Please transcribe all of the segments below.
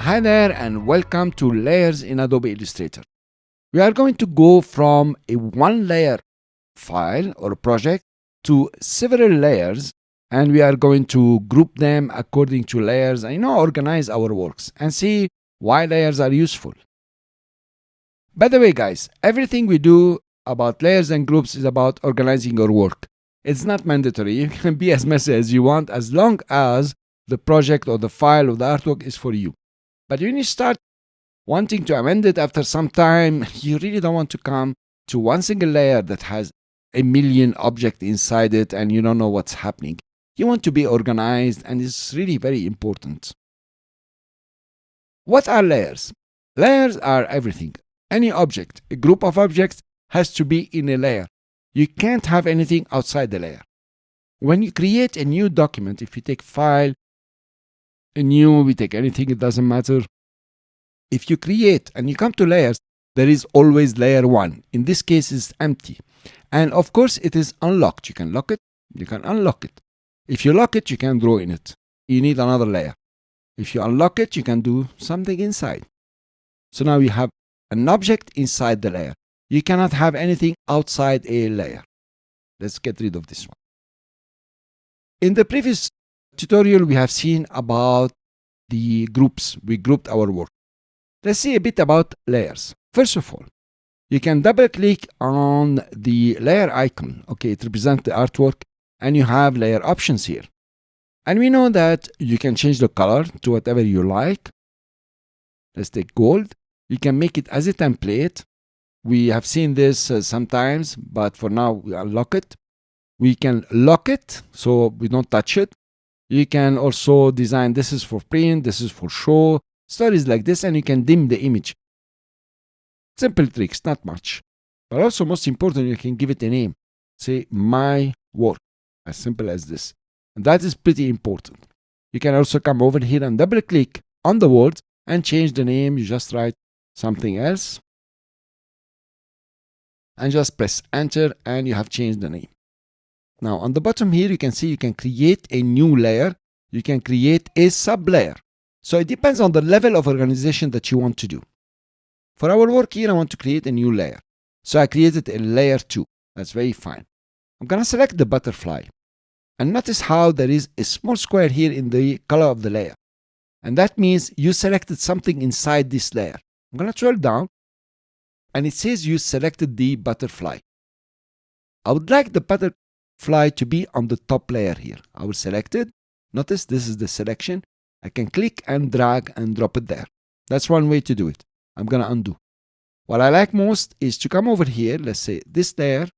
Hi there and welcome to Layers in Adobe Illustrator. We are going to go from a one layer file or project to several layers, and we are going to group them according to layers and organize our works and see why layers are useful. By the way guys, everything we do about layers and groups is about organizing your work. It's not mandatory. You can be as messy as you want as long as the project or the file or the artwork is for you. But when you start wanting to amend it after some time, you really don't want to come to one single layer that has a million objects inside it and you don't know what's happening. You want to be organized, and it's really very important. What are layers? Layers are everything. Any object, a group of objects, has to be in a layer. You can't have anything outside the layer. When you create a new document, if you take file, we take anything, it doesn't matter. If you create and you come to layers, there is always layer 1. In this case, it's empty. And of course, it is unlocked. You can lock it, you can unlock it. If you lock it, you can draw in it. You need another layer. If you unlock it, you can do something inside. So now you have an object inside the layer. You cannot have anything outside a layer. Let's get rid of this one. In the previous tutorial, we have seen about the groups. We grouped our work. Let's see a bit about layers. First of all, you can double click on the layer icon. Okay, it represents the artwork, and you have layer options here. And we know that you can change the color to whatever you like. Let's take gold. You can make it as a template. We have seen this sometimes, but for now, we unlock it. We can lock it, so we don't touch it. You can also design, this is for print, this is for show, stories like this, and you can dim the image. Simple tricks, not much. But also, most important, you can give it a name. Say, my work, as simple as this. And that is pretty important. You can also come over here and double click on the words and change the name. You just write something else. And just press enter, and you have changed the name. Now, on the bottom here, you can see you can create a new layer. You can create a sub-layer. So it depends on the level of organization that you want to do. For our work here, I want to create a new layer. So I created a layer 2. That's very fine. I'm going to select the butterfly. And notice how there is a small square here in the color of the layer. And that means you selected something inside this layer. I'm going to scroll down. And it says you selected the butterfly. I would like the butterfly to be on the top layer here. I will select it. Notice this is the selection. I can click and drag and drop it there. That's one way to do it. I'm going to undo. What I like most is to come over here. Let's say this layer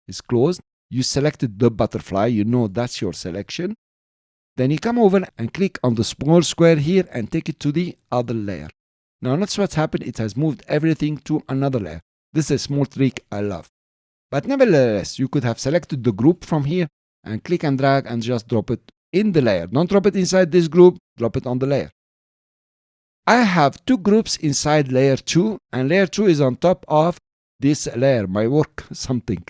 is closed. You selected the butterfly. You know that's your selection. Then you come over and click on the small square here and take it to the other layer. Now notice what's happened. It has moved everything to another layer. This is a small trick I love. But nevertheless, you could have selected the group from here and click and drag and just drop it in the layer. Don't drop it inside this group, drop it on the layer. I have two groups inside layer 2, and layer 2 is on top of this layer, my work something.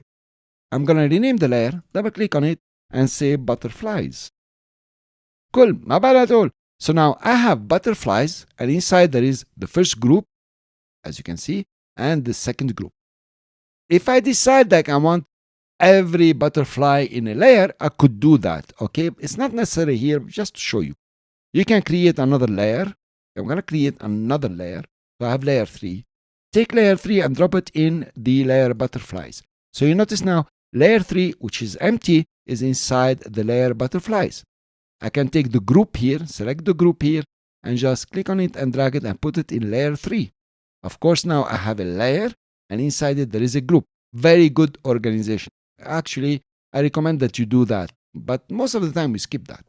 I'm going to rename the layer, double click on it, and say butterflies. Cool, not bad at all. So now I have butterflies, and inside there is the first group, as you can see, and the second group. If I decide that I want every butterfly in a layer, I could do that, okay? It's not necessary here, just to show you. You can create another layer. I'm going to create another layer. So I have layer 3. Take layer 3 and drop it in the layer butterflies. So you notice now, layer 3, which is empty, is inside the layer butterflies. I can take the group here, select the group here, and just click on it and drag it and put it in layer 3. Of course, now I have a layer, and inside it there is a group. Very good organization. Actually, I recommend that you do that, but most of the time we skip that.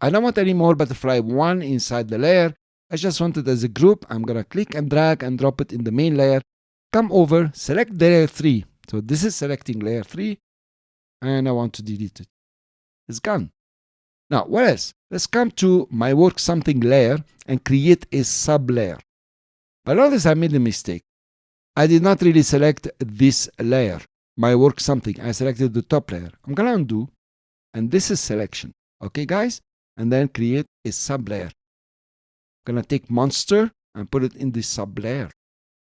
I don't want any more butterfly 1 inside the layer. I just want it as a group. I'm going to click and drag and drop it in the main layer. Come over, select layer 3. So this is selecting layer 3, and I want to delete it. It's gone. Now, what else? Let's come to my work something layer and create a sub-layer. But notice I made a mistake. I did not really select this layer, my work something. I selected the top layer. I'm going to undo, and this is selection. Okay, guys? And then create a sub-layer. I'm going to take monster and put it in the sub-layer.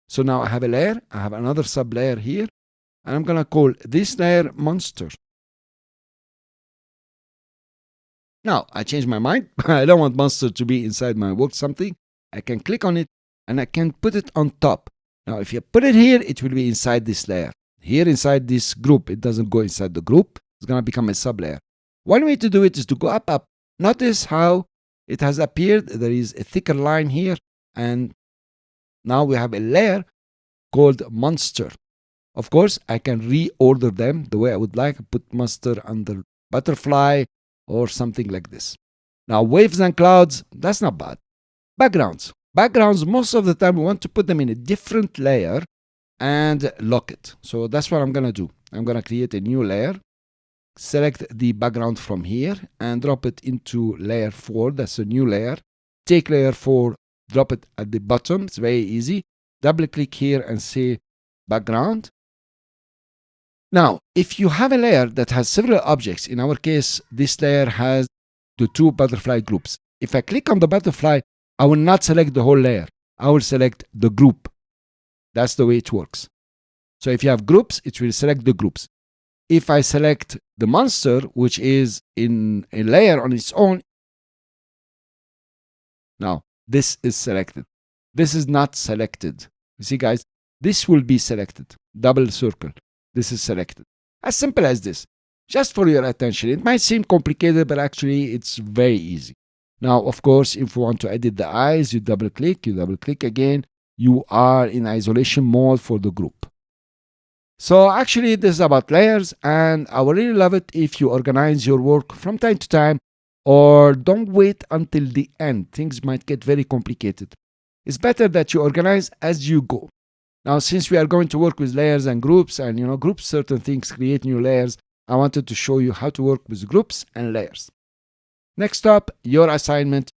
So now I have a layer, I have another sub-layer here, and I'm going to call this layer monster. Now, I changed my mind. I don't want monster to be inside my work something. I can click on it, and I can put it on top. Now, if you put it here, it will be inside this layer. Here inside this group, it doesn't go inside the group. It's going to become a sub-layer. One way to do it is to go up, up. Notice how it has appeared. There is a thicker line here, and now we have a layer called monster. Of course, I can reorder them the way I would like. Put monster under butterfly or something like this. Now, waves and clouds, that's not bad. Backgrounds. Backgrounds, most of the time, we want to put them in a different layer and lock it. So that's what I'm going to do. I'm going to create a new layer, select the background from here, and drop it into layer 4. That's a new layer. Take layer 4, drop it at the bottom. It's very easy. Double click here and say background. Now, if you have a layer that has several objects, in our case, this layer has the 2 butterfly groups. If I click on the butterfly, I will not select the whole layer. I will select the group. That's the way it works. So if you have groups, it will select the groups. If I select the monster, which is in a layer on its own, now this is selected. This is not selected. You see, guys, this will be selected. Double circle. This is selected. As simple as this. Just for your attention. It might seem complicated, but actually it's very easy. Now, of course, if you want to edit the eyes, you double click again. You are in isolation mode for the group. So actually, this is about layers, and I would really love it if you organize your work from time to time, or don't wait until the end. Things might get very complicated. It's better that you organize as you go. Now, since we are going to work with layers and groups, and group certain things create new layers, I wanted to show you how to work with groups and layers. Next up, your assignment,